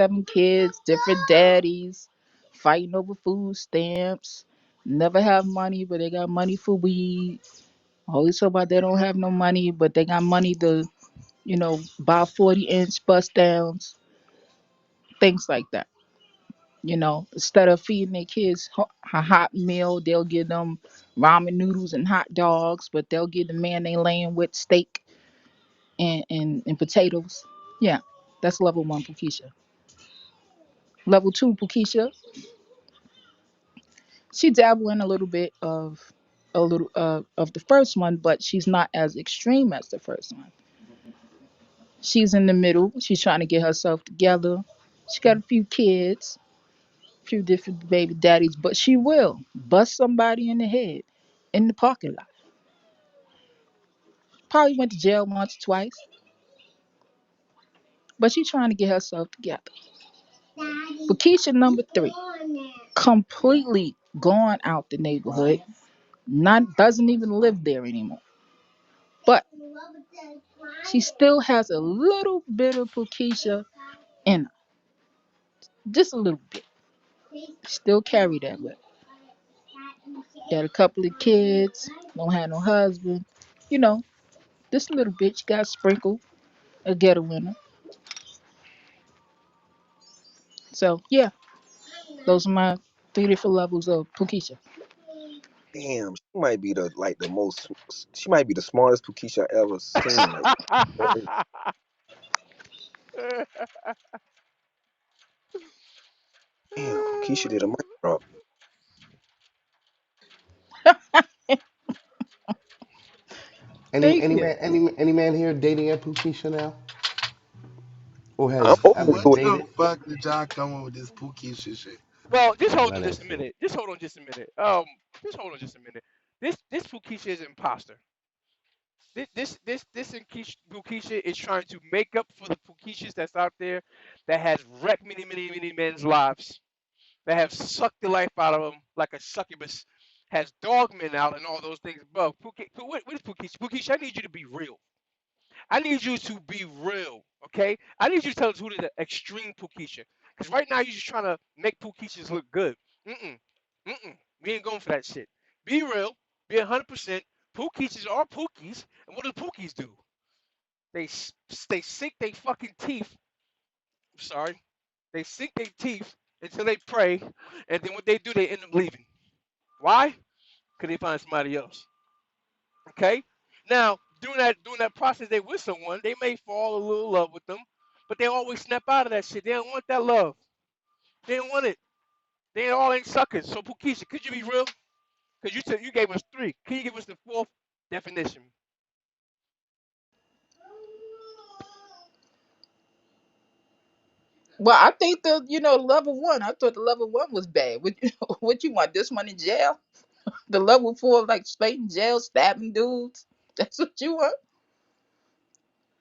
6, 7 kids, different daddies, fighting over food stamps. Never have money, but they got money for weed. Always talk about they don't have no money, but they got money to, buy 40-inch bust downs, things like that. Instead of feeding their kids a hot meal, they'll give them ramen noodles and hot dogs, but they'll give the man they laying with steak and potatoes. Yeah, that's level one Pukisha. Level two Pukisha, she dabbled in a little bit of of the first one, but she's not as extreme as the first one. She's in the middle. She's trying to get herself together. She got a few kids, a few different baby daddies, but she will bust somebody in the head in the parking lot. Probably went to jail once or twice, but she's trying to get herself together. But Keisha number three, completely gone out the neighborhood. Not doesn't even live there anymore. But she still has a little bit of Pukisha in her, just a little bit. Still carry that with her. Got a couple of kids, don't have no husband. You know, this little bitch got sprinkled a ghetto in her. So yeah, those are my three different levels of Pukisha. Damn, she might be the like the most. She might be the smartest Pookeisha I ever seen. Like, damn, Pookeisha did a mic drop. Any Thank any you. man any man here dating at Pukisha now, or I'm has open Hey, ever what to it. the dated? fuck did y'all come up with this pookie shit? Well, just hold on None just of a it. minute. Just hold on just a minute. Just hold on just a minute. This Fukisha is an imposter. This Fukisha is trying to make up for the Fukishas that's out there that has wrecked many men's lives, that have sucked the life out of them like a succubus, has dogged men out and all those things. But what is Fukisha? Fukisha, I need you to be real. I need you to be real, okay? I need you to tell us who the extreme Pukisha. Because right now you're just trying to make Pukishas look good. Mm-mm. Mm-mm. We ain't going for that shit. Be real. Be 100%. Pukishas are Pookies. And what do Pookies do? They sink their fucking teeth. I'm sorry. They sink their teeth until they pray. And then what they do, they end up leaving. Why? Because they find somebody else. Okay? Now, during that process, they with someone, they may fall a little in love with them, but they always snap out of that shit. They don't want that love. They don't want it. They all ain't suckers. So, Pukisha, could you be real? Because you said you gave us three. Can you give us the fourth definition? Well, I think the level one. I thought the level one was bad. What you want? This one in jail? The level four, like straight in jail, stabbing dudes. That's what you want?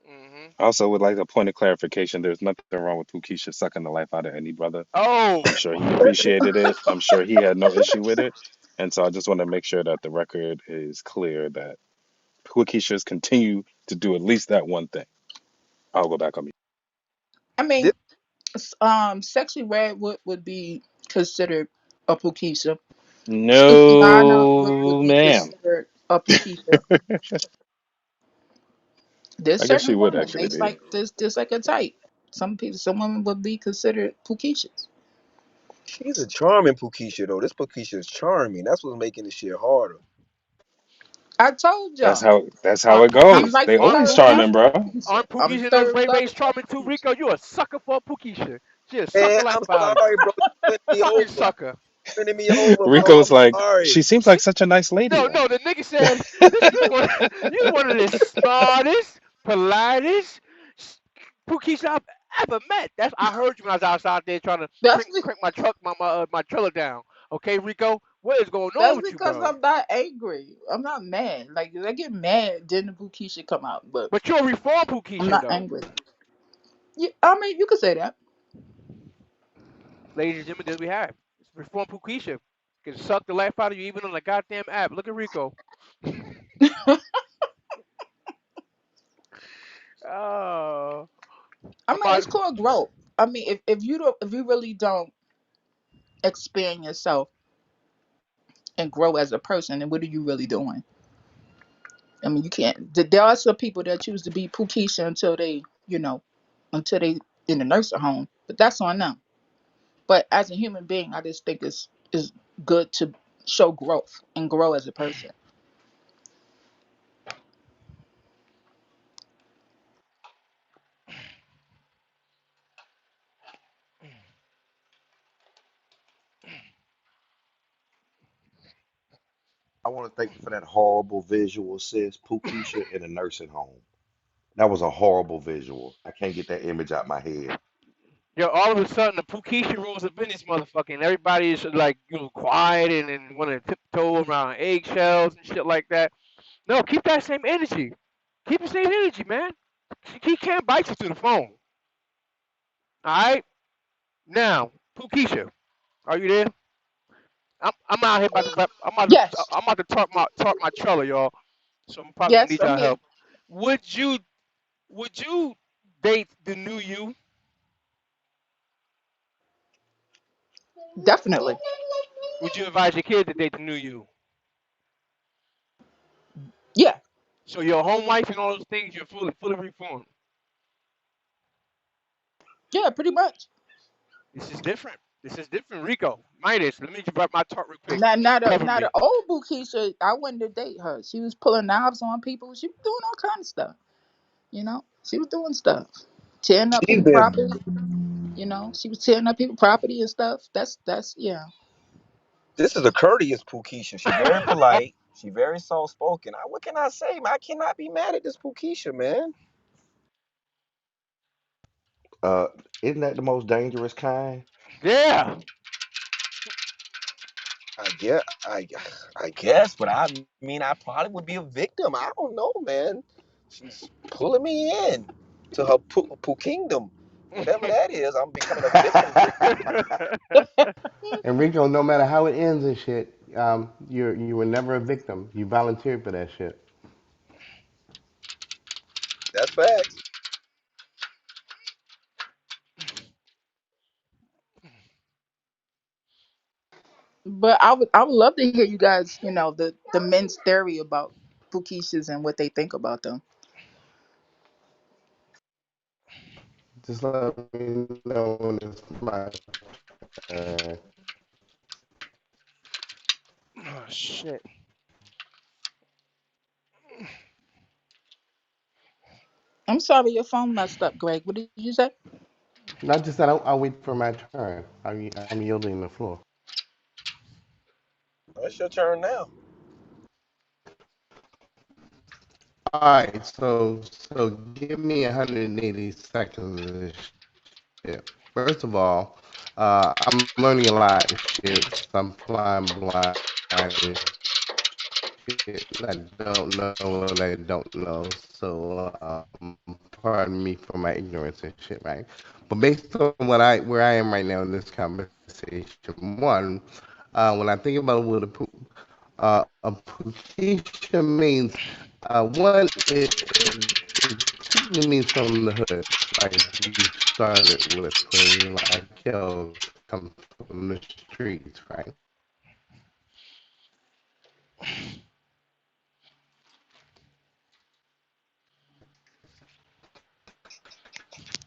Hmm. I also would like a point of clarification. There's nothing wrong with Pukisha sucking the life out of any brother. I'm Oh, sure he appreciated it. I'm sure he had no issue with it. And so I just want to make sure that the record is clear that Pukishas continue to do at least that one thing. I'll go back on mute. I This, mean, sexually red would be considered a Pukisha. Stickyana would No, be ma'am. considered a Pukisha. There's I guess she certain would women. actually There's be. like there's like a type. Some women would be considered Pukishas. she's a charming Pookeisha though. This Pookeisha is charming. That's what's making this shit harder. I told That's y'all. how aren't it I'm goes. Pookies, They They the aren't always third Pookies, charming, level bro. Pukisha. aren't I'm Pookies in those third Ray level Bay's of charming too, Pukisha. Rico? You a sucker for a Pookiesha. She a suck Man, the life I'm up out of you. sorry, bro. You winning me Fucking over. sucker. Winning me over, bro. Rico's I'm like, sorry. she seems like such a nice lady, No, though. no, the nigga said this. You one of the smartest, politest Pookies I've ever met. That's I heard you when I was outside there trying to That's crank, crank my truck, my trailer down. Okay, Rico, what is going on That's with you, because bro? I'm not angry. I'm not mad. Like I get mad, then the Bukisha come out, but But you're a reformed I'm Pookiesha not though, angry. Yeah, I mean you could say that. ladies and gentlemen. This we have. It's reformed Pookiesha. Can suck the life out of you even on the goddamn app. Look at Rico. Oh, I I'm mean about. it's called growth. I mean, if you really don't expand yourself and grow as a person, then what are you really doing? I mean, you can't. There are some people that choose to be Pookeisha until they, until they in the nursing home, but that's on them. But as a human being, I just think it's good to show growth and grow as a person. I want to thank you for that horrible visual, sis. Pookeisha in a nursing home. That was a horrible visual. I can't get that image out my head. Yo, all of a sudden the Pukisha rolls up in this motherfucker, and everybody is like, quiet and want to tiptoe around eggshells and shit like that. No, keep that same energy. Keep the same energy, man. He can't bite you through the phone. All right, now, Pukisha, are you there? I'm out here about to rap. Yes, I'm about to talk my trailer, y'all. So I'm probably gonna yes, need I'm y'all here. help. Would you would you date the new you? Definitely. Would you advise your kid to date the new you? Yeah, So your home life and all those things, you're fully reformed. yeah, pretty much. This is different. This is different, Rico. Midas, let me wrap my talk real quick. Cover Not me. a old Bukisha. I wouldn't to date her. She was pulling knives on people. She was doing all kind of stuff. She was doing stuff, tearing up She's people been. property. She was tearing up people property and stuff. That's yeah. This is a courteous Pookeisha. She very polite. She very soft spoken. What can I say, man? I cannot be mad at this Pookeisha, man. Uh, isn't that the most dangerous kind? Yeah. I guess, but I mean, I probably would be a victim. I don't know, man. She's pulling me in to her poo kingdom, whatever that is. I'm becoming a victim. Enrico, no matter how it ends and shit, you were never a victim. You volunteered for that shit. That's facts. But I would love to hear you guys. The men's theory about Bukishas and what they think about them. Just let me know when it's my turn. Oh shit. I'm sorry, your phone messed up, Greg. What did you say? Not just that, I'll wait for my turn. I'm yielding the floor. It's your turn now. All right, so give me 180 seconds of this shit. First of all, I'm learning a lot of shit. So I'm flying blind and shit. I don't know what I don't know. So pardon me for my ignorance and shit, right? But based on where I am right now in this conversation, one, when I think about what a pukisha means, one, it typically means from the hood, like you started with when you're like, yo, come from the streets, right?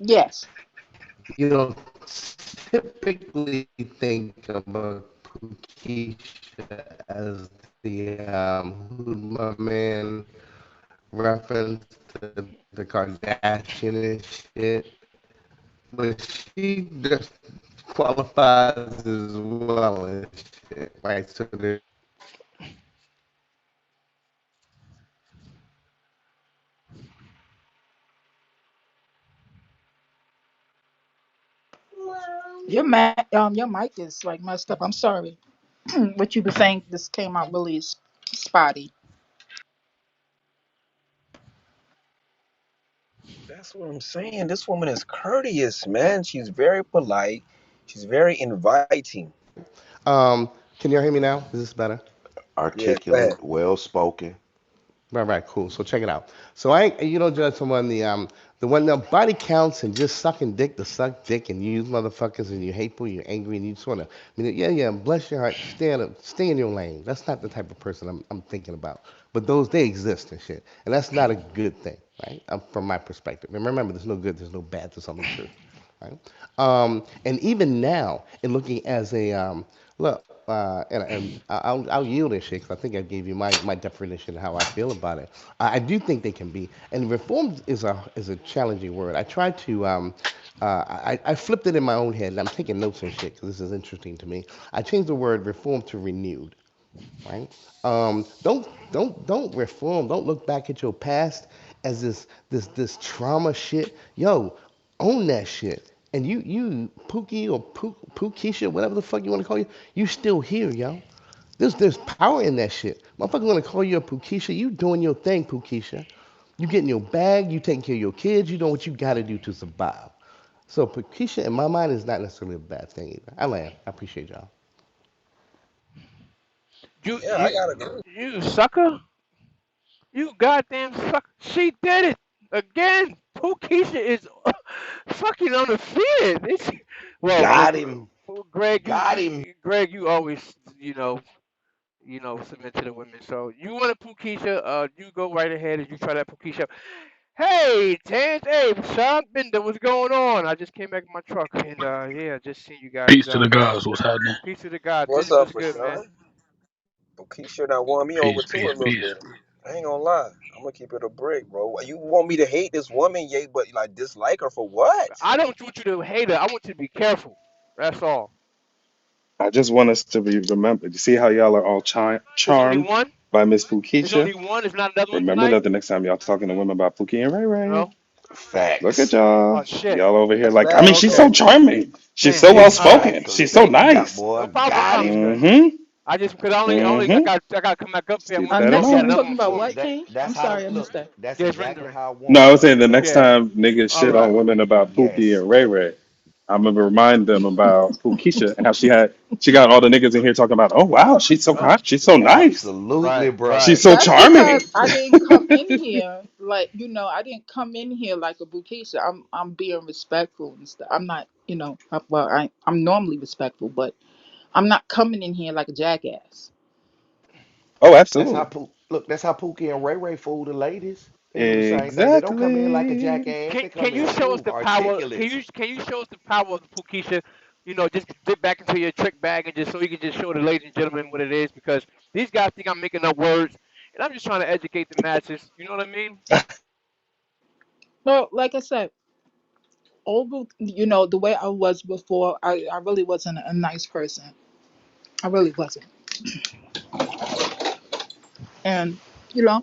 Yes. You don't typically think of a pukisha as the who my man reference to the Kardashian and shit, but she just qualifies as well and shit, right? So there's Your mic is like messed up. I'm sorry. What you were saying this came out really spotty. That's what I'm saying. This woman is courteous, man. She's very polite. She's very inviting. can you hear me now? Is this better? Yeah, go ahead. Articulate, well spoken. Right, right, cool. So check it out. So I ain't, you don't judge someone the one the body counts and just sucking dick to suck dick and use motherfuckers and you're hateful, you're angry and you just wanna I mean, yeah, yeah, bless your heart, stay in your lane. That's not the type of person I'm thinking about. But those they exist and shit, and that's not a good thing, right? From my perspective. And remember, there's no good, there's no bad. There's only truth, right? And even now, in looking as a look, and I'll yield this shit because I think I gave you my definition of how I feel about it. I do think they can be, and reform is a challenging word. I tried to I flipped it in my own head, and I'm taking notes and shit because this is interesting to me. I changed the word reform to renewed, right? Don't reform. Don't look back at your past as this trauma shit. Yo, own that shit. And you Pookie or Pookisha, whatever the fuck you want to call you still here, yo. There's power in that shit. Motherfucker want to call you a Pookisha. You doing your thing, Pookisha. You getting your bag. You taking care of your kids. You know what you got to do to survive. So Pookisha, in my mind, is not necessarily a bad thing either. I land. I appreciate y'all. You Yeah, I you gotta agree. you sucker. You goddamn sucker. She did it again. Pookeisha is fucking undefeated. Got him. Greg, Got him. Greg, you always, submit to the women. So you want a Pookeisha, you go right ahead and you try that Pookeisha. Hey, Terrence, hey, Sean Bender, what's going on? I just came back in my truck and yeah, just seen you guys. Peace to the gods. What's happening? Peace to the God. What's Business up, was good, man. Rashawn? Keisha done won me over Peace, too peace, a little peace. bit. I ain't gonna lie. I'm gonna keep it a break, bro. You want me to hate this woman, yay, but like dislike her for what? I don't want you to hate her. I want you to be careful. That's all. I just want us to be remembered. You see how y'all are all It's only charmed one. by Miss It's Pukisha? only one. It's not another one Remember tonight. that the next time y'all talking to women about Pookie and Ray Ray, No. look at Facts. y'all. Oh shit. Y'all over here That's like, I mean, facts, she's Okay. so though. charming. She's Damn. so well All right. spoken. She's so Exactly. Got nice. No boy. problem. No Got problem. It's him. good. Mm-hmm. I just because I Mm-hmm. gotta come back up here. I Keep want to that make in sure you Next had you mind. another talking one about for what, me. King? I'm That's how sorry, I look. missed that. That's Yeah, it's exactly rendering. how I No, want I it. was saying the next Yeah. time niggas All shit right. on women about Pookie Yes. and Ray Ray, I'm gonna remind them about Pookiesha and how she got all the niggas in here talking about, oh wow, she's so Oh. hot, she's so nice, Absolutely, Right. brother. Right. she's so That's because charming. I didn't come in here like I didn't come in here like a Bukisha. I'm being respectful and stuff. I'm not I'm normally respectful, but I'm not coming in here like a jackass. Oh, That's how absolutely, Look, that's how Pookie and Ray Ray fool the ladies. They do the same thing. They don't come in like a exactly. jackass. Can They can come in you show us smooth, the power? articulate. Can you show us the power of the Pukisha? Just dip back into your trick bag and just so you can just show the ladies and gentlemen what it is because these guys think I'm making up words and I'm just trying to educate the masses. You know what I mean? Well, like I said, over the way I was before, I really wasn't a nice person. I really wasn't. And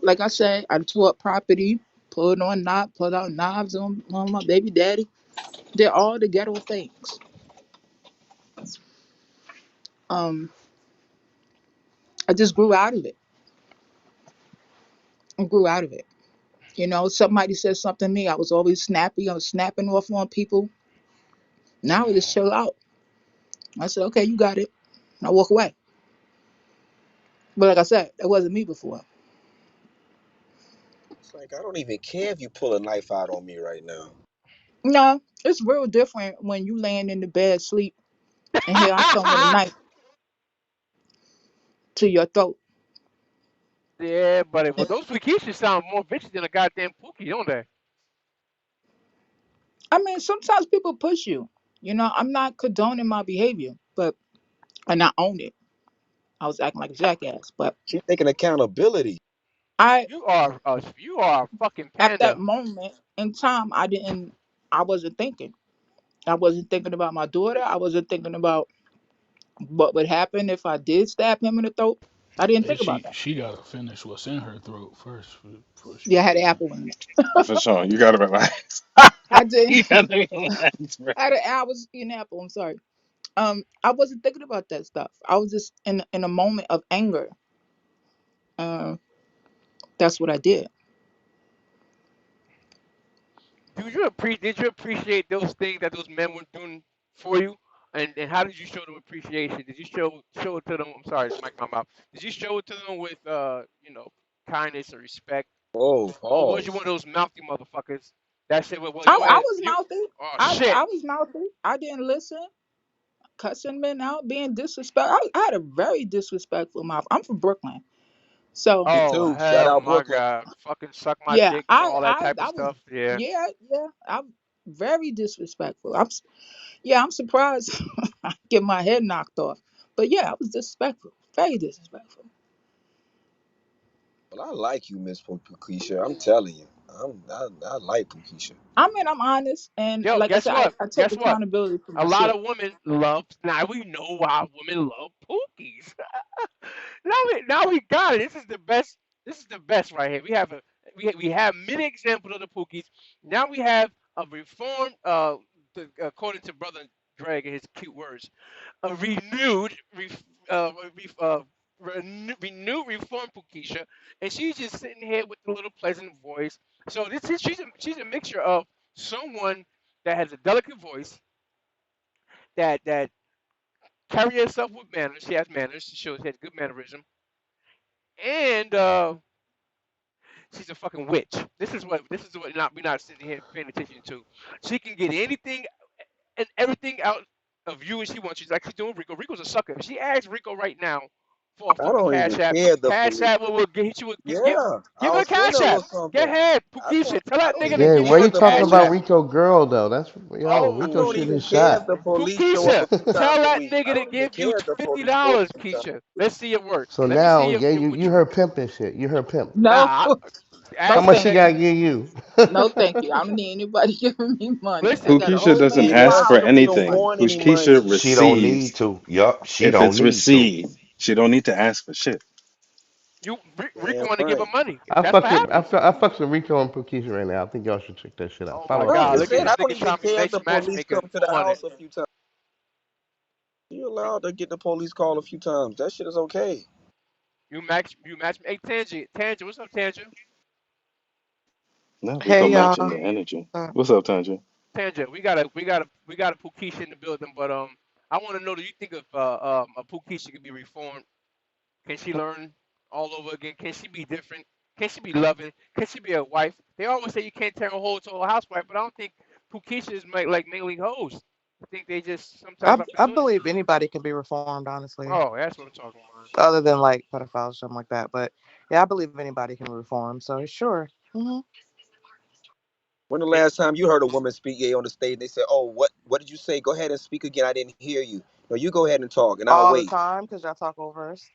like I said, I tore up property, put out knives on my baby daddy. They're all the ghetto things. Um, I just grew out of it. I grew out of it. Somebody said something to me. I was always snappy. I was snapping off on people. Now I just chill out. I said, okay, you got it. And I walk away. But like I said, it wasn't me before. It's like I don't even care if you pull a knife out on me right now. No, it's real different when you laying in the bed sleep and here I come with a knife to your throat. Yeah, but those Pukishas sound more vicious than a goddamn Pookie, don't they? I mean, sometimes people push you. I'm not condoning my behavior, but and I own it. I was acting like a jackass, but She taking accountability. I You are a fucking at that panda. moment in time I wasn't thinking. I wasn't thinking about my daughter. I wasn't thinking about what would happen if I did stab him in the throat. I didn't Hey, think about she that. she gotta finish what's in her throat first before she Yeah, I can had do an that. apple in it. For sure, you gotta relax. I did. You gotta relax, bro. I was eating an apple. I'm sorry. I wasn't thinking about that stuff. I was just in a moment of anger. Uh, that's what I did. Did you appreciate those things that those men were doing for you? And how did you show them appreciation? Did you show it to them? I'm sorry, mic in my mouth. Did you show it to them with kindness and respect? Oh, Or was you one pause. of those mouthy motherfuckers that said, well, I, your I ass, was you, mouthy. oh I shit. I was mouthy. I didn't listen. Cussing men out, being disrespectful. I had a very disrespectful mouth. I'm from Brooklyn, so Me Oh too. Shout hell out my Brooklyn. god. Fucking suck my yeah, dick, I all that I type of I was stuff. Yeah. yeah yeah. I'm very disrespectful. Yeah. I'm surprised I get my head knocked off, but yeah, I was disrespectful. Very disrespectful. Well, I like you, Miss Pookeisha. I'm telling you. I like Pookeisha. I mean, I'm honest, and Yo, like I guess said, I, what? I take Guess what? accountability for A my lot shit. of women love. Now we know why women love pookies. Now we got it. This is the best. This is the best right here. We have many examples of the pookies. Now we have a reformed. According to brother Drag and his cute words, a renewed reformed Pukisha, and she's just sitting here with a little pleasant voice. So this is she's a mixture of someone that has a delicate voice, that carry herself with manners. She has manners. She has good mannerism, and she's a fucking witch. This is what not we're not sitting here paying attention to. She can get anything and everything out of you as she wants. She's like she's doing Rico. Rico's a sucker. If she asks Rico right now for a I fucking don't even cash app, care the cash police. app will get you Yeah, give her I'll a send cash her app. with Go something. ahead, I don't. Pukisha. Tell I that don't nigga to even Yeah, give why you care a you if the talking cash police. about app. Rico girl though? That's yo, I Rico Oh, don't shit even is care if shot. the police show up Pukisha, a few tell times a that week. I nigga to don't even give you care if the fifty police show up dollars, a few times Keisha. a week. Let's see your work. So Let me see now, yeah, you what you you. her pimp and shit. You her pimp. No, Nah, How no, ask much that she thank nigga. gotta you. give you? No, thank you. I don't need anybody giving me money. I Listen, got a Pookeisha whole doesn't man in my ask Yeah, for she house don't giving me even anything. money. want any Pookeisha money. She don't need receives. to. Yup, she If don't it's need to. received, she don't need to ask for shit. Rico Damn want to give her right. money. I That's fucks what with I, happens. fu- I fucks with Rico and Pookies right now. I think y'all should check that shit out. Oh my Follow No, I'm God! just Look at saying this I everybody. don't nigga even trying to be care if the police matchmaker. come to the 400. house a few times. You allowed to get the police call a few times. That shit is okay. You match. Hey Tangent, what's up, Tangent? Not Rico Hey matching y'all. the energy. Uh, What's up, Tanja? Tangent, we got a Pukisha in the building, but I want to know, do you think if a Pukisha could be reformed? Can she learn all over again? Can she be different? Can she be loving? Can she be a wife? They always say you can't turn a hoe to a housewife, but I don't think Pukisha is like mainly hoes. I think they just I sometimes I opportunists. believe anybody can be reformed, honestly, Oh, that's what I'm talking about. other than like pedophiles, something like that. But yeah, I believe anybody can reform. So sure. When the It, last time you heard a woman speak yeah, on the stage, they said, "Oh, what did you say? Go ahead and speak again. I didn't hear you. No, you go ahead and talk, and I'll All the wait." time, because y'all talk over us.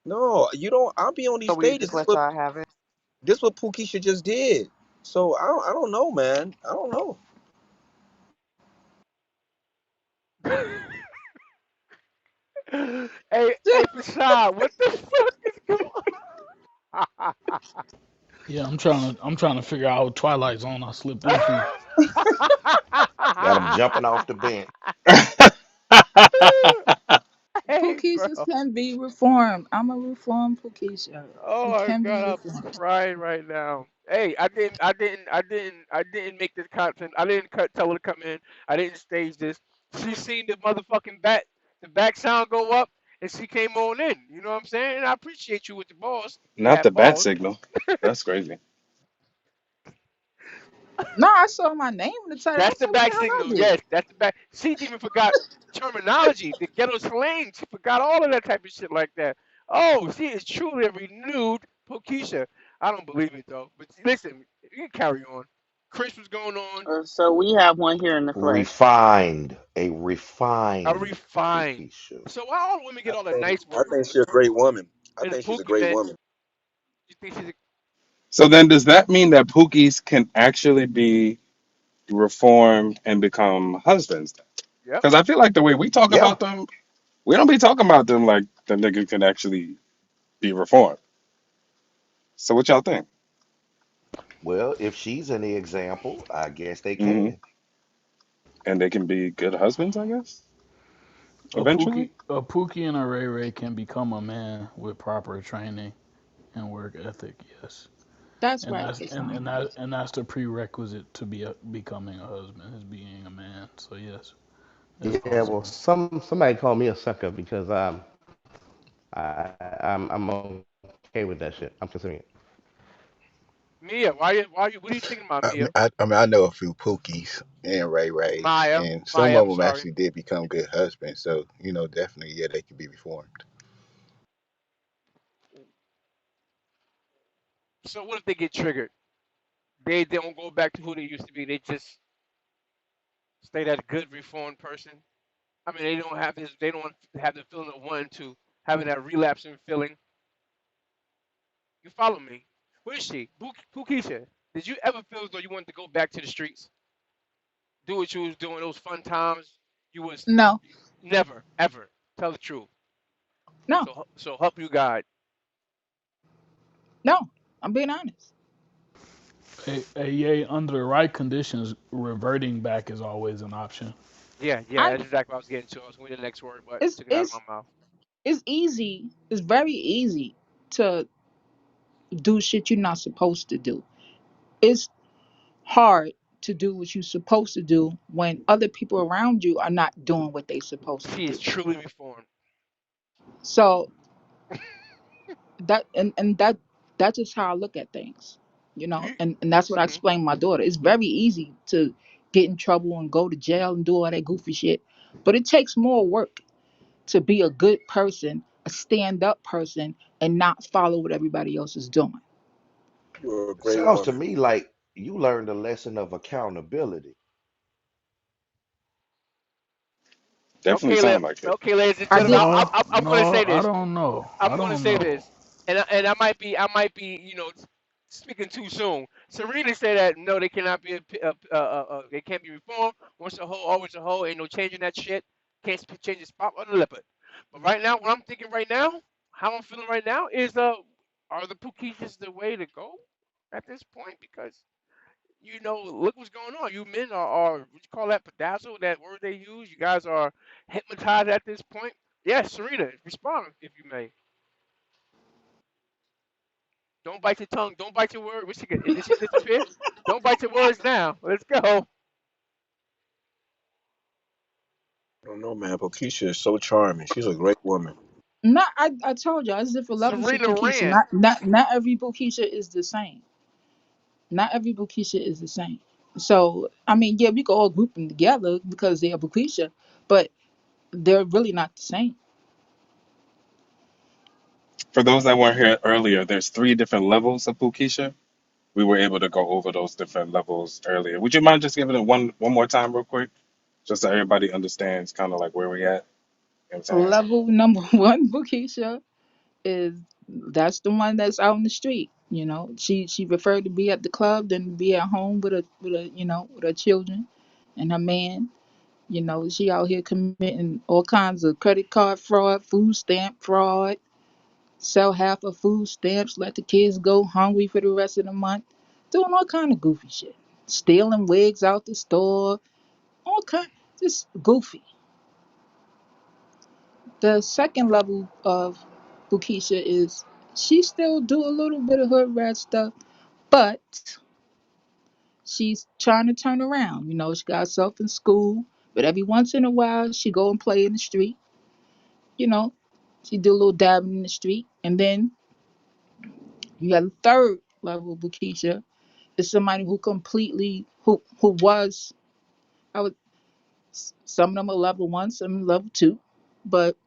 No, you don't. I'll be on these So we stages. just let y'all have it. This what Pookeisha just did. So I don't know, man. I don't know. hey, Fasad, what the fuck is going on? Yeah, I'm trying to figure out how Twilight Zone I slipped into. Got him jumping off the bench. hey, bro. Pookies can be reformed. I'm a reformed Pookies. Oh She my can be god, I'm reformed. crying right now. Hey, I didn't make this content. I didn't tell her to come in. I didn't stage this. She seen the motherfucking the back sound go up, and she came on in. You know what I'm saying? And I appreciate you with the balls. You Not had the bat balls. signal. That's crazy. No, I saw my name in the title. I That's said, the what the back hell I signal. did? Yes, that's the back. She even forgot terminology, the ghetto slang. She forgot all of that type of shit like that. Oh, she is truly a renewed Pokisha. I don't believe it though. But listen, you can carry on. Chris was going on. So we have one here in the flesh. Refined. A A refined refined. Pookeisha. So why all women I get all the think nice I words think she's a great woman. I and the think she's a Pookie great man? woman. You think she's a So then, does that mean that Pookies can actually be reformed and become husbands? yep? Because I feel like the way we talk Yeah. about them, we don't be talking about them like the nigga can actually be reformed. So what y'all think? Well, if she's in the example, I guess they Hmm. can. And they can be good husbands, I guess, eventually. A Pookie and a Ray Ray can become a man with proper training and work ethic. Yes, That's and right, that's and Fashawn. and that and that's the prerequisite to becoming a husband is being a man. So yes, it's Yeah, well, possible. somebody called me a sucker because I'm okay with that shit. I'm considering it. Mia, what are you thinking about, Mia? I know a few Pookies and Ray Ray, Maya, and some Maya, of I'm them sorry. actually did become good husbands. So definitely, yeah, they could be reformed. So what if they get triggered? They don't go back to who they used to be. They just stay that good reformed person. I mean, they don't have this. They don't have the feeling of wanting to having that relapsing feeling. You follow me? What is she? Pookeisha, did you ever feel as though you wanted to go back to the streets, do what you was doing, those fun times? You was No, never, ever. Tell the truth. no, So help you God. no. I'm being honest. Yeah, under the right conditions, reverting back is always an option. Yeah, yeah, I that's exactly what I was getting to. I was waiting the next word, but it's took it out of it's my mouth. it's easy. It's very easy to do shit you're not supposed to do. It's hard to do what you're supposed to do when other people around you are not doing what they're supposed to She is do. truly reformed. So that's just how I look at things, you Do know, you? and that's what I Hmm. explain to my daughter. It's very easy to get in trouble and go to jail and do all that goofy shit, but it takes more work to be a good person, a stand up person, and not follow what everybody else is doing. You're a great Sounds to woman. me like you learned a lesson of accountability. Definitely Okay, sound like it. okay, ladies and I gentlemen, did. I'm going to No, say I this. don't know. I I'm going to don't say know. this, and I might be, speaking too soon. Serena said that no, they cannot be, they can't be reformed. Once a hoe, always a hoe. Ain't no changing that shit. Can't change the spot on the leopard. But right now, what I'm thinking right now, how I'm feeling right now is, are the Pookies the way to go at this point? Because look what's going on. You men are what you call that pedazzle, that word they use. You guys are hypnotized at this point. Yes, Serena, respond if you may. Don't bite your tongue. Don't bite your word. Where's she get? Did she disappear? Don't bite your words now. Let's go. I don't know, man. Pokisha is so charming. She's a great woman. Not, I told y'all, it's different levels of Serena Bukisha. ran. Not every Bukisha is the same. Not every Bukisha is the same. So I mean, yeah, we can all group them together because they're Bukisha, but they're really not the same. For those that weren't here earlier, there's three different levels of Pukisha. We were able to go over those different levels earlier. Would you mind just giving it one more time real quick? Just so everybody understands kind of like where we at. You know what I'm saying? Level number one Bukisha is that's the one that's out in the street. You know, she preferred to be at the club than to be at home with her children and her man. You know, she out here committing all kinds of credit card fraud, food stamp fraud, sell half of food stamps, let the kids go hungry for the rest of the month, doing all kind of goofy shit, stealing wigs out the store, all kind, just goofy. The second level of Bukisha is she still do a little bit of hood rat stuff, but she's trying to turn around. You know, she got herself in school, but every once in a while she go and play in the street. You know, she do a little dabbing in the street, and then you got the third level of Bukisha is somebody who completely who was I would some of them are level one, some of them level two, but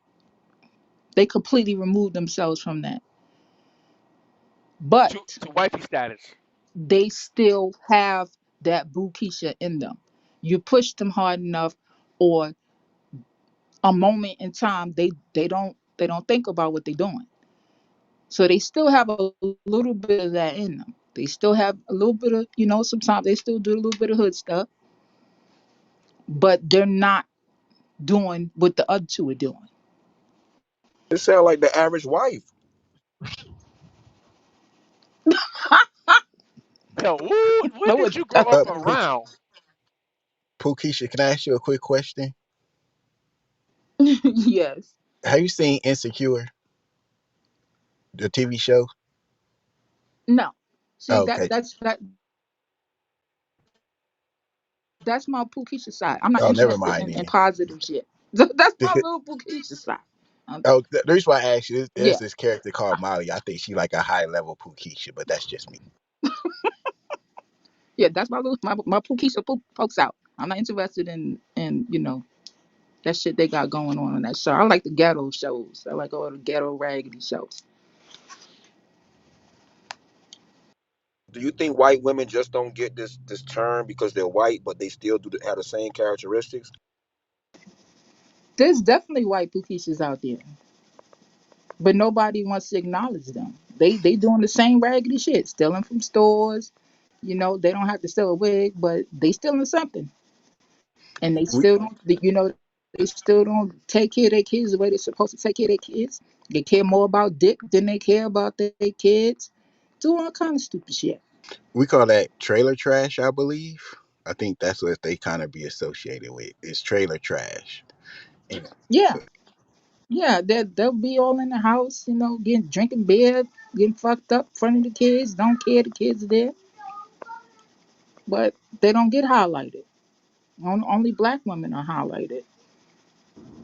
they completely removed themselves from that. But To wifey status. they still have that Bukisha in them. You push them hard enough, or a moment in time, they don't think about what they're doing. So they still have a little bit of that in them. They still have a little bit of, sometimes they still do a little bit of hood stuff, but they're not doing what the other two are doing. This sound like the average wife. Yo, what No, did it you grow up doesn't. around? Pookiesha, can I ask you a quick question? Yes. Have you seen Insecure, the TV show? No. See, Oh, that okay. that's that that's my Pukisha side. I'm not Oh, never interested mind in then. positive shit. That's my little Pukisha side. Um, The reason why I asked you is there's yeah. this character called Molly. I think she like a high level Pookiesha, but that's just me. Yeah, that's my little my Pookeisha pokes out. I'm not interested in that shit they got going on that show. I like the ghetto shows. I like all the ghetto raggedy shows. Do you think white women just don't get this term because they're white, but they still have the same characteristics? There's definitely white Pookeishas out there, but nobody wants to acknowledge them. They doing the same raggedy shit, stealing from stores. They don't have to steal a wig, but they stealing something, and they We still don't. They still don't take care of their kids the way they're supposed to take care of their kids. They care more about dick than they care about their kids. Do all kind of stupid shit. we call that trailer trash, I believe. I think that's what they kind of be associated with. Is trailer trash. And Yeah, so yeah. They'll be all in the house, getting drinking beer, getting fucked up in front of the kids. Don't care the kids are there, but they don't get highlighted. Only black women are highlighted.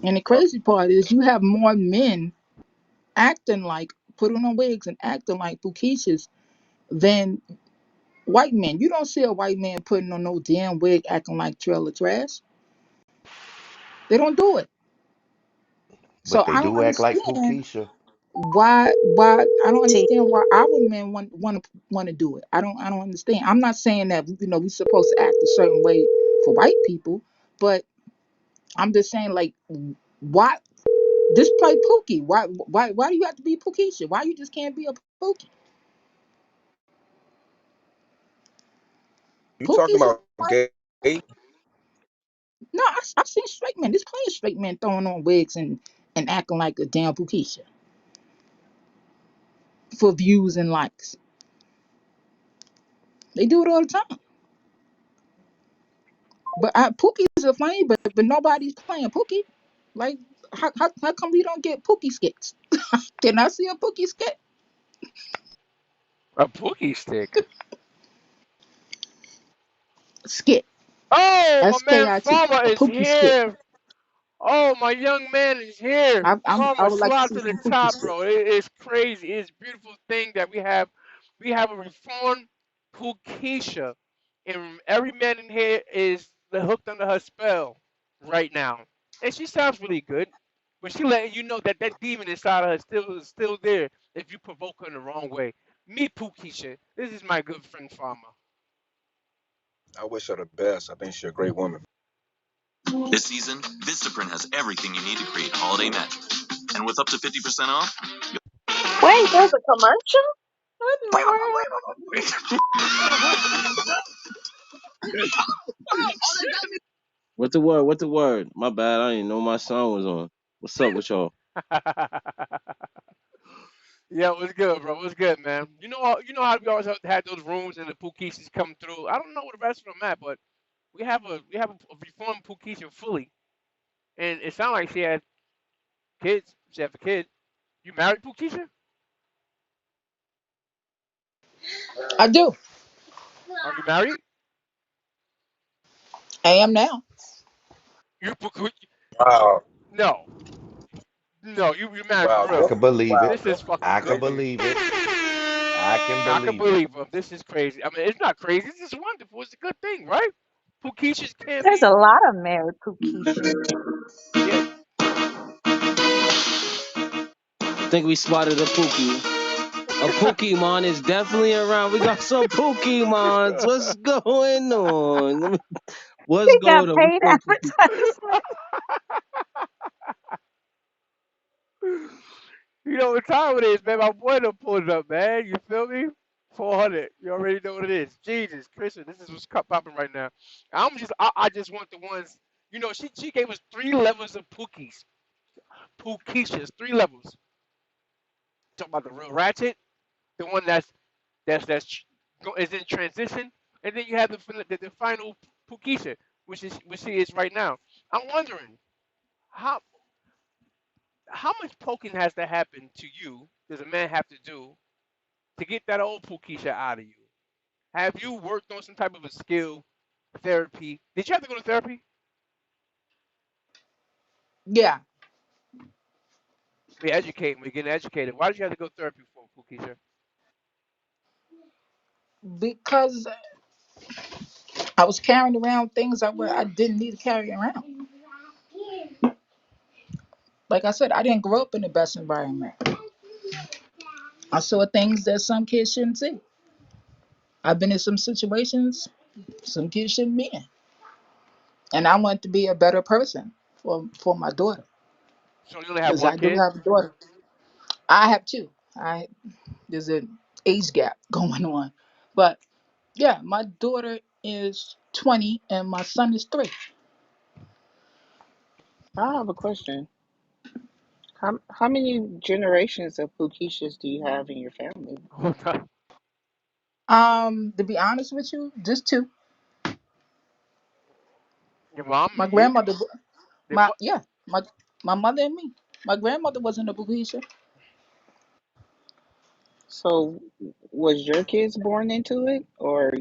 And the uh, crazy part is you have more men acting like putting on wigs and acting like Bukishas than white men. You don't see a white man putting on no damn wig acting like trailer trash. They don't do it. So But they I don't do act like understand Pookeisha. why I don't T. understand why our men want to do it. I don't understand. I'm not saying that we're supposed to act a certain way for white people, but I'm just saying like why just play Pookie? Why do you have to be Pookeisha? Why you just can't be a Pookie? you talking Pookie's a about gay? no. I've seen straight men. There's plenty of straight men throwing on wigs and acting like a damn Pookeisha for views and likes. They do it all the time. But Pookies are funny, but nobody's playing Pookie. Like how come we don't get Pookie skits? Can I see a Pookie skit? A Pookie stick. Skit. Oh, my man SKIT. Farmer A is Pookie skit. here. Oh, my young man is here. I Farmer, would like to slide see to the some Pookie top, skit. bro. It's crazy. It's a beautiful thing that we have. We have a reformed Pookeisha, and every man in here is hooked under her spell right now. And she sounds really good, but she letting you know that that demon inside of her still there if you provoke her in the wrong way. Meet Pookeisha. This is my good friend Farmer. I wish her the best. I think she's a great woman. This season, Vistaprint has everything you need to create holiday magic. And with up to 50% off, Wait, there's a commercial? What in the world? What the word? What the word? My bad. I didn't know my song was on. What's up with y'all? Yeah, what's good, bro? What's good, man? You know how we always had those rooms and the Pookies come through. I don't know where the rest of them at, but we have a reformed Pookiesha fully, and it sounded like she had kids. She had a kid. You married Pookiesha? I do. Are you married? I am now. You Pookie? Wow, No, no. You married for wow, I real. can believe it. wow. This is fucking I can crazy. believe it. I can I can believe it. believe him. This is crazy. I mean, it's not crazy. This is wonderful. It's a good thing, right? Pookieshas can There's be. a lot of married Pookieshas. Yeah. I think we spotted a Pookie. A Pokemon is definitely around. We got some Pokemons. What's going on? What's He got going on? paid advertisement. You know what time it is, man. My boy done pulled it up, man. You feel me? 400. You already know what it is. Jesus, Christian, this is what's popping right now. I just want the ones. She gave us 3 levels of Pookies, Pookishas, 3 levels. Talking about the real ratchet, the one that's is in transition, and then you have the final Pookisha, which she is right now. I'm wondering how how much poking has to happen to you? Does a man have to do to get that old Pukisha out of you? Have you worked on some type of a skill, therapy? Did you have to go to therapy? Yeah. We are educating. We're getting educated. Why did you have to go to therapy for Pukisha? because I was carrying around things I didn't need to carry around. Like I said, I didn't grow up in the best environment. I saw things that some kids shouldn't see. I've been in some situations some kids shouldn't be in, and I want to be a better person for my daughter So you only have because one I do kid? have a daughter. I have two. I There's an age gap going on, but yeah, my daughter is 20 and my son is 3. I have a question. How many generations of Pukishas do you have in your family? To be honest with you, just 2. Your mom, My you, grandmother, your my yeah, my mother and me. My grandmother wasn't a Buddhist. So, was your kids born into it, or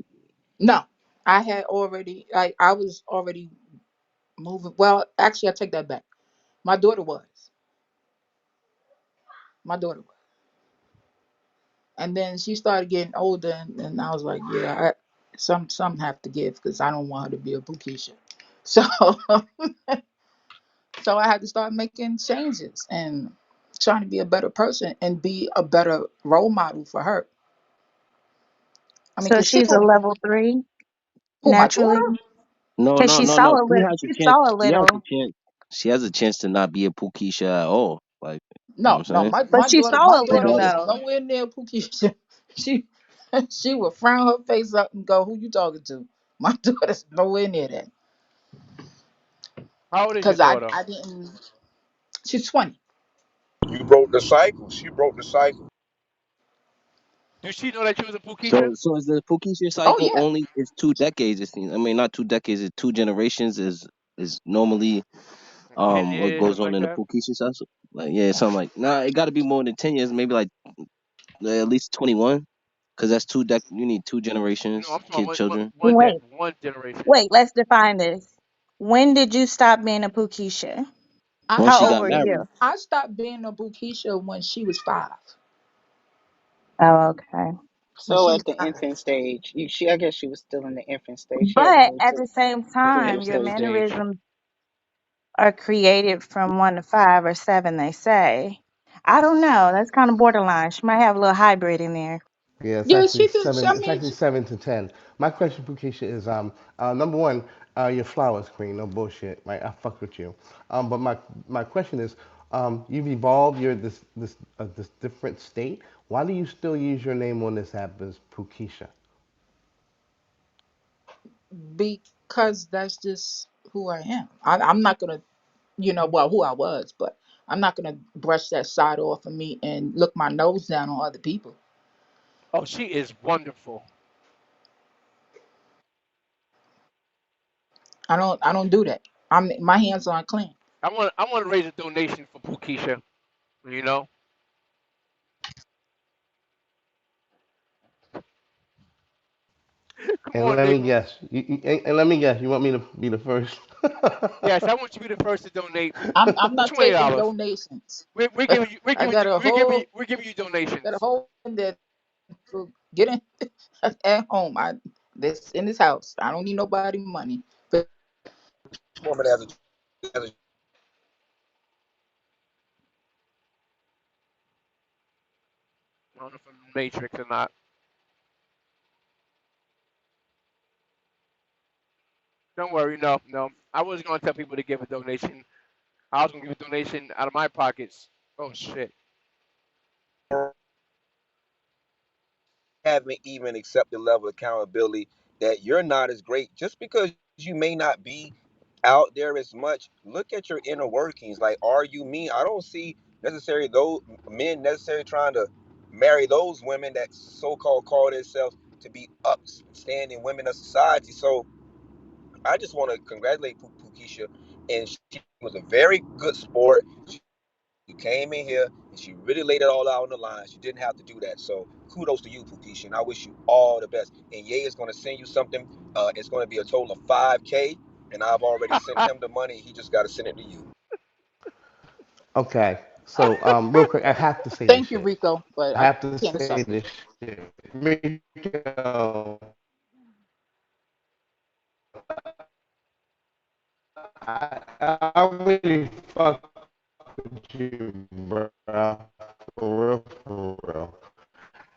No, I had already. I was already moving. Well, actually, I take that back. My daughter was. My daughter was. And then she started getting older, and I was like, yeah, some have to give because I don't want her to be a Bukisha. So so I had to start making changes and trying to be a better person and be a better role model for her. I mean, So cause she she's a told me, level 3 who, my daughter? naturally, No, because no, no, no. She has a she chance. saw a She has a little, chance. She has a chance to not be a Pukisha at all. Like, you know No, what no, I'm saying? but she my saw a Cause daughter little that, is though. nowhere near Pukisha. She she would frown her face up and go, "Who you talking to?" My daughter's nowhere near that. how old is your Cause daughter? I didn't. She's 20. You broke the cycle. She broke the cycle. Does she know that you was a Pukisha? so is the Pukisha Oh cycle yeah. only is 2 decades? It seems. I mean, not 2 decades. It's 2 generations. Is normally what 10 years, goes something on like in the that. Pukisha cycle. Like yeah, something like nah. It got to be more than 10 years. Maybe like at least 21. Cause that's 2 dec. You need two No, generations, I'm talking kid, children. Wait, one generation. wait, let's define this. When did you stop being a Pukisha? I When How she old got were stopped married. you? being I stopped being a Bukisha when she was 5. Oh, okay. When so she was at the 5. infant stage? I guess she was still in the infant stage. She hadn't But moved at to the same pubertal time, your Infant stage. stage. mannerisms are created from 1 to 5 or 7, they say. I don't know. That's kind of borderline. She might have a little hybrid in there. Yeah, it's Yeah, actually she could. seven. I It's mean, actually 7 to 10. My question, Pukisha, is number one, your flowers queen, no bullshit, right? I fuck with you. But my question is, you've evolved. You're this different state. Why do you still use your name on this app as Pukisha? because that's just who I am. I'm not gonna, well, who I was, but I'm not gonna brush that side off of me and look my nose down on other people. Oh, she is wonderful. I don't do that. My hands aren't clean. I want to raise a donation for Pukisha. You know, come And on, let me nigga. guess. And let me guess. You want me to be the first? Yes, I want you to be the first to donate I'm not taking $20. donations. We're giving you. We're I giving you. got a whole We're giving you got a donations. whole that get in at home. This in this house. I don't need nobody money. But Woman as a I don't know if I'm in the Matrix or not. Don't worry. No, no. I was gonna tell people to give a donation. I was gonna give a donation out of my pockets. Oh shit. haven't even accepted level of accountability that you're not as great just because you may not be out there as much. Look at your inner workings. Like, are you me? I don't see necessarily those men necessarily trying to marry those women that so-called call themselves to be upstanding women of society. So I just want to congratulate Pukisha, and she was a very good sport. She came in here and she really laid it all out on the line. She didn't have to do that. So kudos to you, Pukisha, and I wish you all the best. And Ye is going to send you something. It's going to be a total of 5K, and I've already sent him the money. He just got to send it to you. Okay. So real quick, I have to say this thank you, shit. Rico. But I I have to can't say accept this it. shit. Rico, I really fuck with you, bro. For real, for real.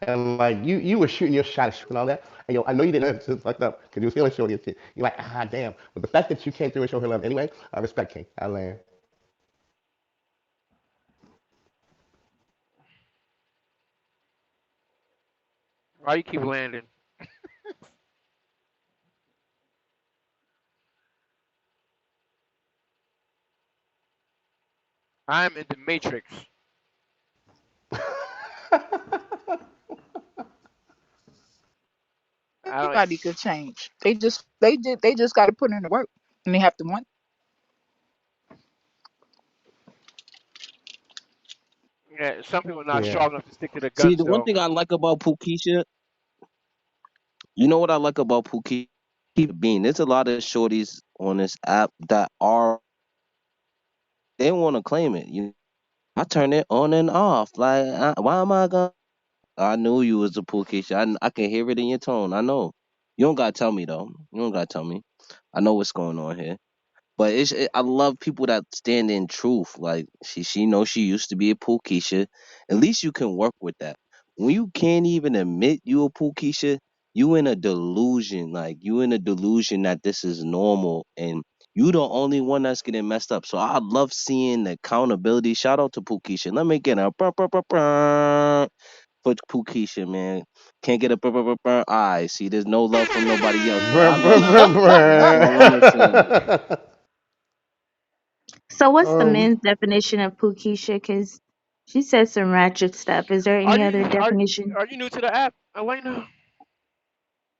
And like you were shooting your shot and all that. And yo, I know you didn't know it was fucked up because you was feeling shorty and shit. You're like, ah, damn. But the fact that you came through and showed her love anyway, I respect King. I land. Why you keep landing? I'm in the Matrix. I don't. Anybody could change. They just got to put in the work, and they have to want. Yeah, some people are not Yeah. strong enough to stick to the See, guns the one though. thing I like about Pookeisha, you know what I like about Pookeisha? Being there's a lot of shorties on this app that are they want to claim it. I turn it on and off. Like, why am I gonna? I knew you was a Pookeisha. I can hear it in your tone. I know. You don't gotta tell me though. You don't gotta tell me. I know what's going on here. But I love people that stand in truth. Like she knows she used to be a Pookeisha. At least you can work with that. When you can't even admit you a Pookeisha, you in a delusion. Like you in a delusion that this is normal and you the only one that's getting messed up. So I love seeing the accountability. Shout out to Pookeisha. Let me get a for Pookeisha, man. Can't get a All right, see, there's no love from nobody else, but I Brr, brr, love her. brr, That's all I'm gonna say. brr. So what's the um, men's definition of Pookeisha? Because she said some ratchet stuff. Is there Are any you other are definition? are you new to the app, Elena?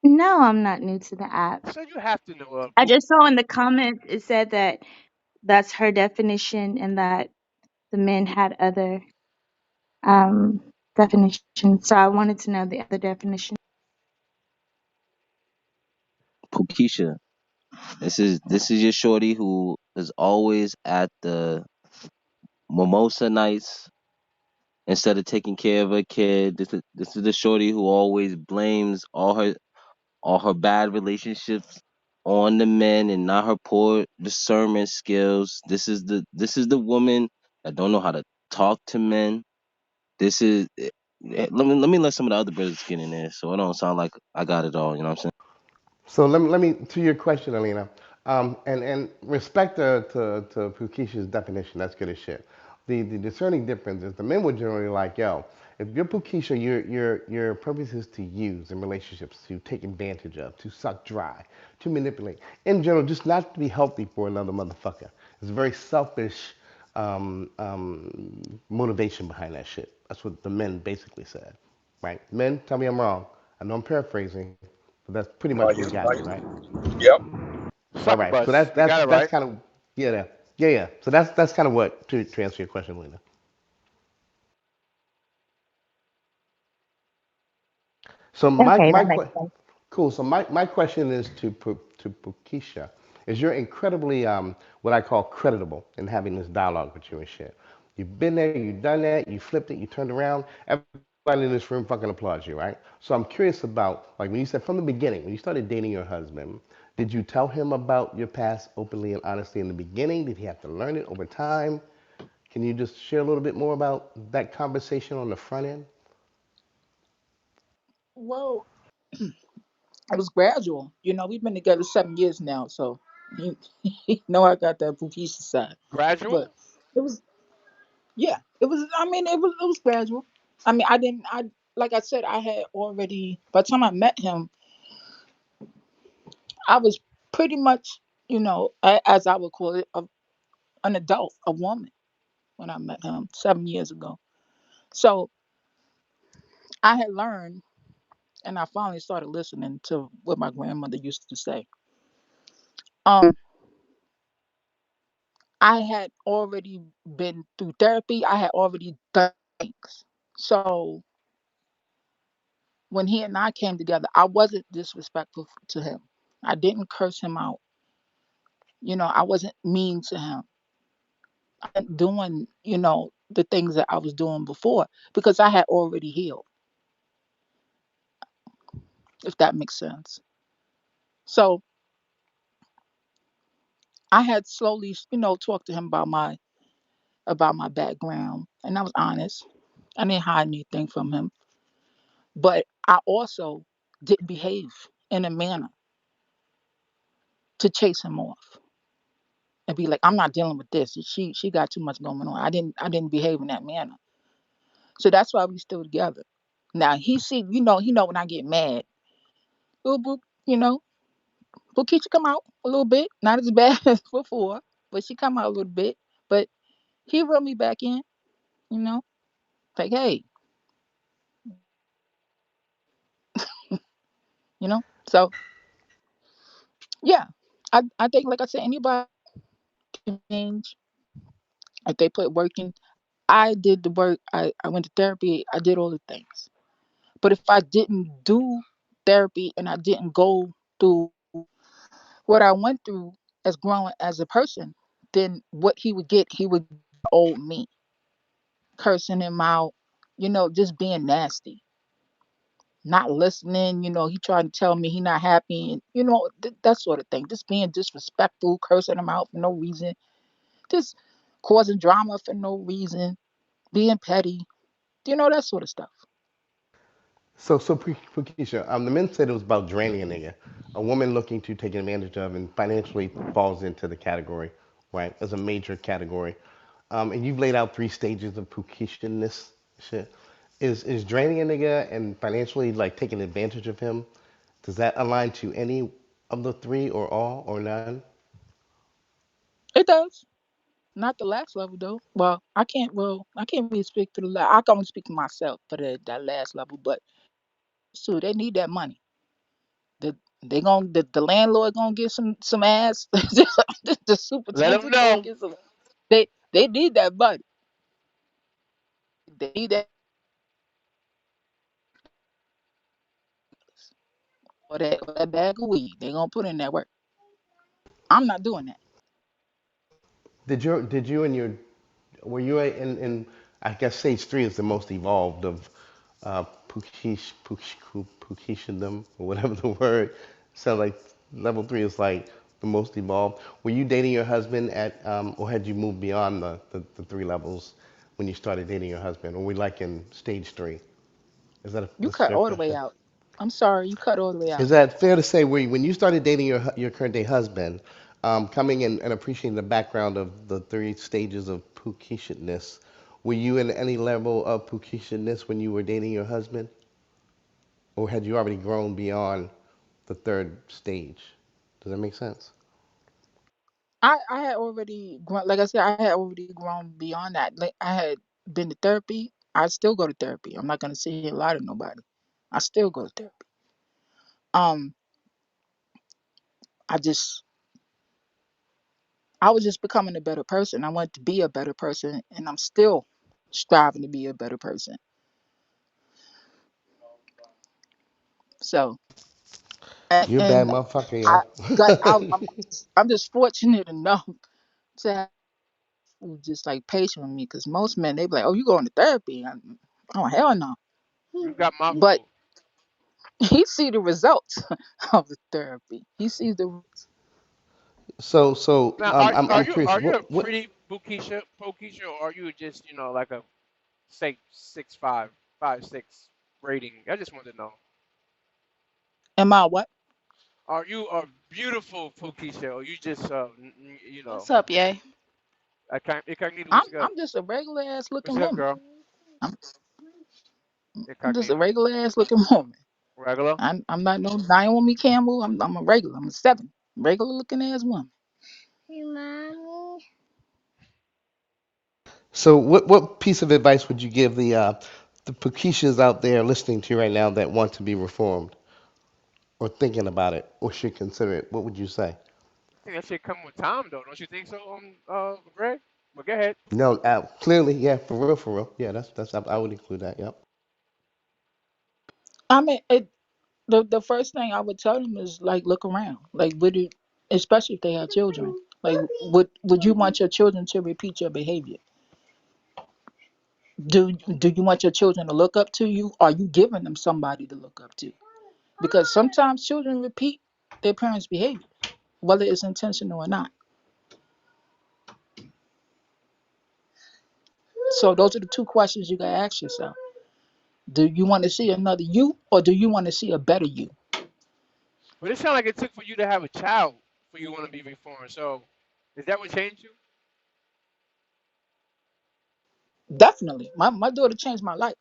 No, I'm not new to the app. So you have to know I just saw in the comments it said that that's her definition and that the men had other definitions. So I wanted to know the other definition. Pookeisha. This is your shorty who is always at the mimosa nights instead of taking care of her kid. This is the shorty who always blames all her bad relationships on the men and not her poor discernment skills. This is the woman that don't know how to talk to men. This is let me let some of the other brothers get in there so it don't sound like I got it all. You know what I'm saying? So let me to your question, Alina, and respect to Pukisha's definition. That's good as shit. The discerning difference is the men would generally like, yo, if you're Pukisha, your purpose is to use in relationships, to take advantage of, to suck dry, to manipulate. In general, just not to be healthy for another motherfucker. It's a very selfish motivation behind that shit. That's what the men basically said, right? Men, tell me I'm wrong. I know I'm paraphrasing, but that's pretty No, much what we you got there, right. right? Yep. All sucker right. So bus. that's You that's got it that's right. kind of yeah, yeah. So that's kind of what to answer your question, Lena. So my Okay, my that makes que- sense. cool. So my question is to Pukisha. Is you're incredibly what I call creditable in having this dialogue with you and shit. You've been there, you've done that, you flipped it, you turned around. Everybody in this room fucking applauds you, right? So I'm curious about like when you said from the beginning, when you started dating your husband, did you tell him about your past openly and honestly in the beginning? Did he have to learn it over time? Can you just share a little bit more about that conversation on the front end? Well, it was gradual. We've been together 7 years now, so he, he know I got that Bukisha side. But Gradual. it was, yeah, it was. I mean, it was gradual. I mean, I didn't. I like I said, I had already. By the time I met him, I was pretty much, as I would call it, an adult, a woman when I met him 7 years ago. So I had learned, and I finally started listening to what my grandmother used to say. Um, I had already been through therapy. I had already done things. So when he and I came together, I wasn't disrespectful to him. I didn't curse him out. I wasn't mean to him. I wasn't doing, the things that I was doing before because I had already healed. if that makes sense. So I had slowly, talked to him about my background, and I was honest. I didn't hide anything from him, but I also didn't behave in a manner to chase him off and be like, I'm not dealing with this. She got too much going on. I didn't behave in that manner. So that's why we still together. Now he know when I get mad. Little boop, Bookicha come out a little bit. Not as bad as before, but she come out a little bit. But he reel me back in, you know. Like, hey, So yeah. I think like I said, anybody can change if they put work in. I did the work. I went to therapy. I did all the things. But if I didn't do therapy and I didn't go through what I went through as growing as a person, then what he would get old me, cursing him out, just being nasty, not listening. He tried to tell me he not happy, and that sort of thing. Just being disrespectful, cursing him out for no reason, just causing drama for no reason, being petty, that sort of stuff. Pukisha, the men said it was about draining a nigga. A woman looking to take advantage of and financially falls into the category, right? As a major category. And you've laid out three stages of Pukishness shit. Is draining a nigga and financially like taking advantage of him, does that align to any of the three or all or none? It does. Not the last level though. Well, I can't. Well, I can't really speak to the. I can only speak to myself for that last level. But so they need that money. The landlord gonna get some ass. The Let them superintendent gonna know. get some. They need that money. They need that bag of weed. They gonna put in that work. I'm not doing that. Did you and your were you in I guess stage three is the most evolved of Pukishandom or whatever the word. So like level three is like the most evolved. Were you dating your husband at or had you moved beyond the three levels when you started dating your husband? Or were we like in stage three? Is that You that's a cut fair all the way question? out. I'm sorry. You cut all the way Is out. that fair to say when you started dating your current day husband, coming in and appreciating the background of the three stages of Pukishness, were you in any level of Pukishness when you were dating your husband? Or had you already grown beyond the third stage? Does that make sense? I had already grown. Like I said, I had already grown beyond that. Like I had been to therapy. I still go to therapy. I'm not gonna sit here and lie to nobody. I still go to therapy. Um, I just I was just becoming a better person. I wanted to be a better person, and I'm still striving to be a better person. So, You're a bad and motherfucker, I like yo. I'm just fortunate enough to have who just like patient with me because most men they be like, "Oh, you going to therapy?" Oh hell no. You got my But vote. he see the results of the therapy. He sees the So Now, are are I'm you curious. are you a What pretty Bukisha, or are you just like a say 6'5", 5'6" rating? I just want to know. am I what? Are you a beautiful Pokisha, or you just What's up, yay? I can't incognito? I'm What's good? I'm just a regular ass What's looking good, woman. girl? I'm, I'm just a Incognito, regular ass looking woman. regular. I'm not no Naomi Campbell. I'm a regular. I'm a seven. Regular looking ass woman. Hey, mommy. what piece of advice would you give the Pukishas out there listening to you right now that want to be reformed or thinking about it or should consider it? What would you say? I think that shit come with time, though. Don't you think so, Greg? But go ahead. No, clearly, yeah, for real. Yeah, that's I would include that. Yep. I mean, the first thing I would tell them is like look around. Like would it, especially if they have children. Like would you want your children to repeat your behavior? Do you want your children to look up to you? Are you giving them somebody to look up to? because sometimes children repeat their parents' behavior, whether it's intentional or not. So those are the two questions you gotta ask yourself. Do you want to see another you, or do you want to see a better you? But it sounds like it took for you to have a child for you want to be reformed. So, is that what changed you? Definitely. My daughter changed my life.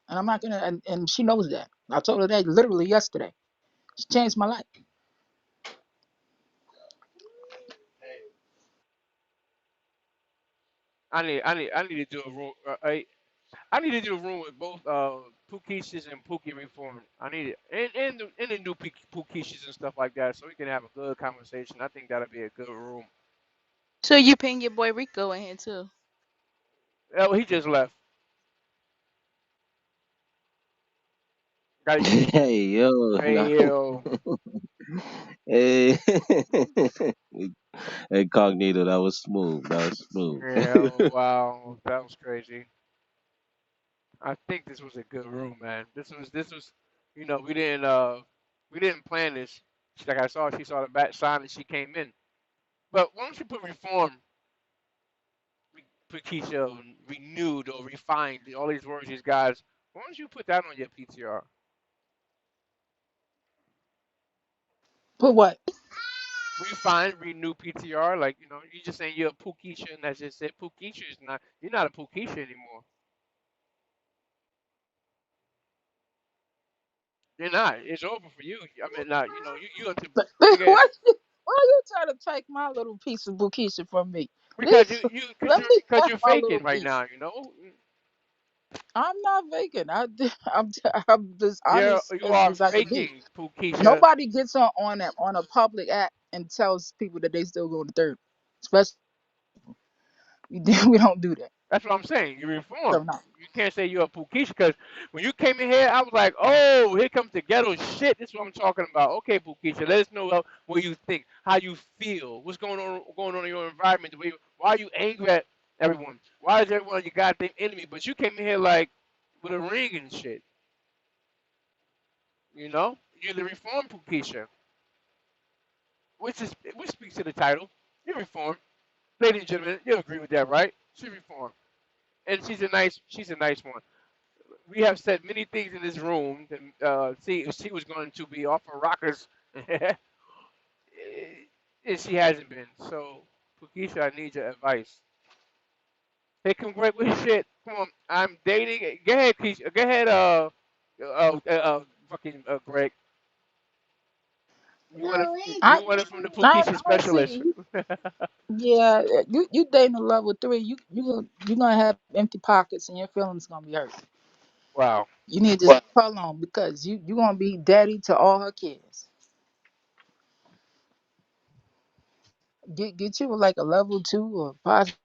And I'm not gonna and she knows that. I told her that literally yesterday. She changed my life. I need to do a room. I need to do a room with both Pookeishas and Pookie Reform. I need it, and the new Pookeishas and stuff like that, so we can have a good conversation. I think that'll be a good room. So you ping your boy Rico in here too. Oh, he just left. Gotta get him. Hey yo, nah. Hey yo. Hey, incognito. That was smooth. That was smooth. Yeah. Wow. That was crazy. I think this was a good room, man. This was, we didn't plan this. Like she saw the back sign and she came in. But why don't you put reform, Keisha, renewed or refined, all these words, these guys. Why don't you put that on your PTR? But what? Refined, renew PTR. Like, you just saying you're a Pookeisha and that's just it. Pookeisha is not, you're not a Pookeisha anymore. You're not. It's over for you. I mean, not, you into, why, you get, why you trying to take my little piece of Bukisha from me? because Leave, because let me because have you're my faking little right piece. now. I'm not vacant. I'm just honest You are as I can be. faking, Pookeisha. Nobody gets on a public act and tells people that they still go to third. Especially we don't do that. That's what I'm saying. You So reformed. no. You can't say you're a Pookeisha because when you came in here, I was like, oh, here comes the ghetto shit. This is what I'm talking about. Okay, Pookeisha, let us know what you think, how you feel, what's going on in your environment. Why are you angry at everyone? Why is everyone your goddamn enemy? But you came in here like with a ring and shit. You're the reformed Pookeisha, which speaks to the title. You're reformed, ladies and gentlemen. You agree with that, right? She's reformed, and she's a nice one. We have said many things in this room that see if she was going to be off her rockers, and she hasn't been. So, Pukisha, I need your advice. Hey, come Greg with shit. Come on, I'm dating. Go ahead, Keisha. Go ahead, fucking Greg. I You want it from the Pukisha I see specialist. you. Yeah, you dating a level three. You gonna have empty pockets and your feelings gonna be hurt. Wow. You need to hold on because you gonna be daddy to all her kids. Get you like a level two or possibly.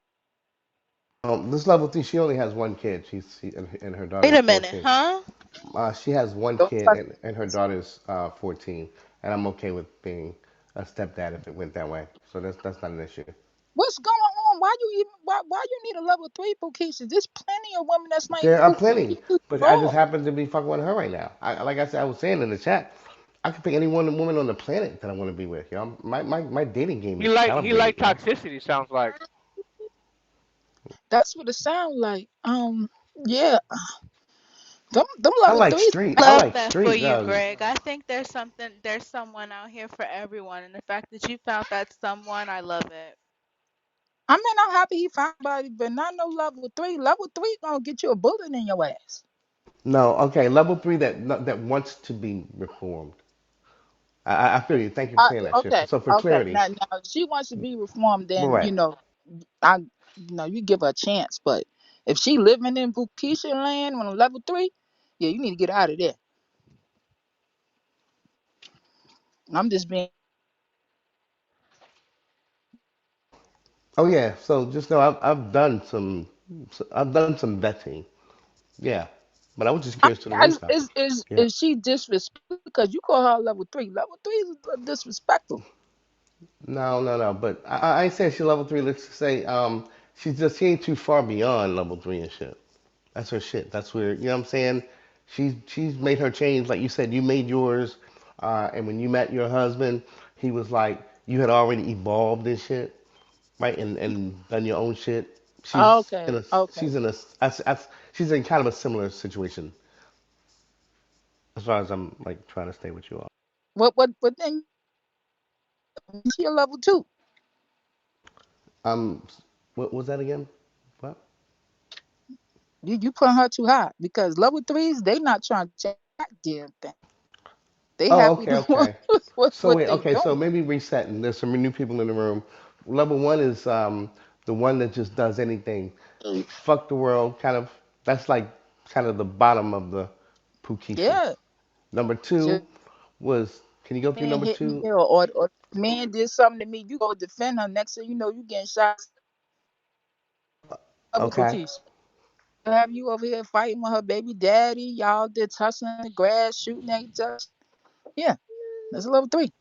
This level three, she only has one kid. And her Wait daughter's a minute, 14. huh? She has one Don't kid, touch and her daughter's 14. And I'm okay with being a stepdad if it went that way. So that's not an issue. what's going on. Why you need a level three Pukisha? There's plenty of women that's not There even are plenty, Pukisha but at I just all. happen to be fucking with her right now. Like I said, I was saying in the chat, I could pick any woman on the planet that I want to be with. My dating game He is like he calibrated. like toxicity. Sounds like. That's what it sounds like. Yeah, them I level like threes. street. I Love like that for street. you, Greg. I think there's someone out here for everyone, and the fact that you found that someone, I love it. I mean, I'm happy he found somebody, but not no level three. Level three gonna get you a bullet in your ass. No, okay, level three that wants to be reformed. I feel you. Thank you for saying that shit. Okay, So for okay. clarity, Now, if she wants to be reformed, then right? I, you give her a chance. But if she living in Bukisha land on a level three, yeah, you need to get out of there. I'm just being. Oh yeah. So just know I've done some vetting. Yeah, but I was just curious to the room topic. Yeah. Is she disrespectful because you call her level three? Level three is disrespectful. No. But I said she level three. Let's just say she ain't too far beyond level three and shit. That's her shit. That's where you know what I'm saying. She's made her change. Like you said, you made yours. And when you met your husband, he was like you had already evolved and shit, right? And done your own shit. She's Okay, in a okay. she's in a she's in kind of a similar situation as far as I'm like trying to stay with you all. What then she a level two. Um, what was that again? What? You putting her too high because level threes, they not trying to change that damn thing. They Oh, happy okay, doing okay. So what wait, they okay, so doing. maybe resetting. There's some new people in the room. Level one is the one that just does anything. Fuck the world, kind of. That's like kind of the bottom of the Pukishas. Yeah. Number two Just was, can you go through man number hit me two? or man did something to me, you go defend her. Next thing you know, you getting shot of a Okay, cookies. Have you over here fighting with her baby daddy? Y'all did tussling in the grass, shooting at each other. Yeah, that's a level three.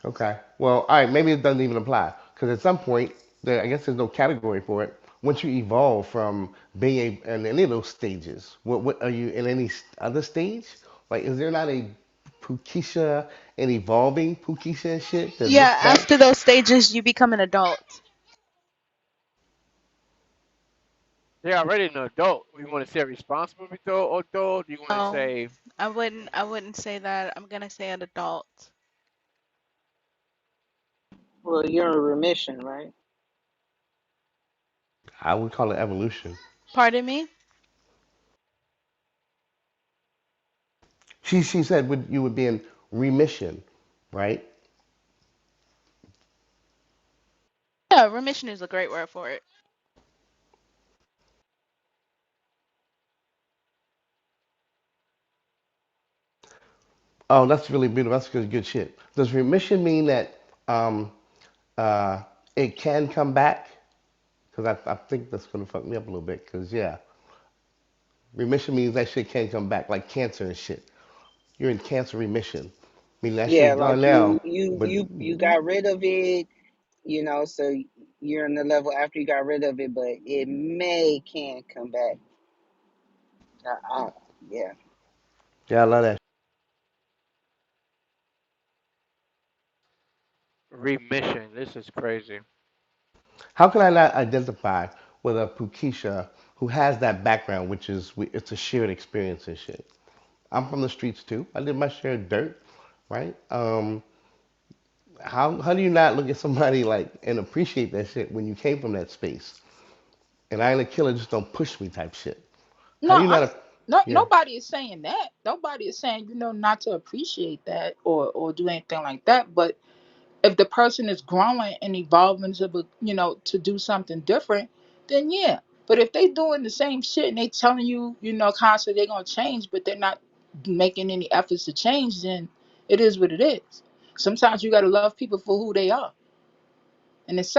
okay. Well, all right, maybe it doesn't even apply because at some point, I guess there's no category for it. Once you evolve from being in any of those stages, what are you in any other stage? Like, is there not a Pukisha and evolving Pukisha and shit that Yeah, looks back? after those stages, you become an adult. They're already an adult. We want to say responsible adult. You want to No, say I wouldn't say that. I'm gonna say an adult. Well, you're in remission, right? I would call it evolution. Pardon me? She said you would be in remission, right? Yeah, remission is a great word for it. Oh, that's really beautiful. That's good shit. Does remission mean that um, uh, it can come back? Because I think that's gonna fuck me up a little bit. Because yeah, remission means that shit can't come back, like cancer and shit. You're in cancer remission, meaning that Yeah, shit gone like now. you But you you got rid of it, so you're in the level after you got rid of it, but it may can come back. I, yeah. yeah, I love that. remission. This is crazy. How can I not identify with a Pukisha who has that background, which is it's a shared experience and shit. I'm from the streets too. I did my share of dirt, right? How do you not look at somebody like and appreciate that shit when you came from that space? And I ain't a killer, just don't push me type shit. How No, do you I'm not? no Yeah, nobody is saying that. Nobody is saying, not to appreciate that or do anything like that. But if the person is growing and evolving to do something different, then yeah. But if they doing the same shit and they telling you, constantly they're gonna change, but they're not making any efforts to change, then it is what it is. Sometimes you gotta love people for who they are, and it's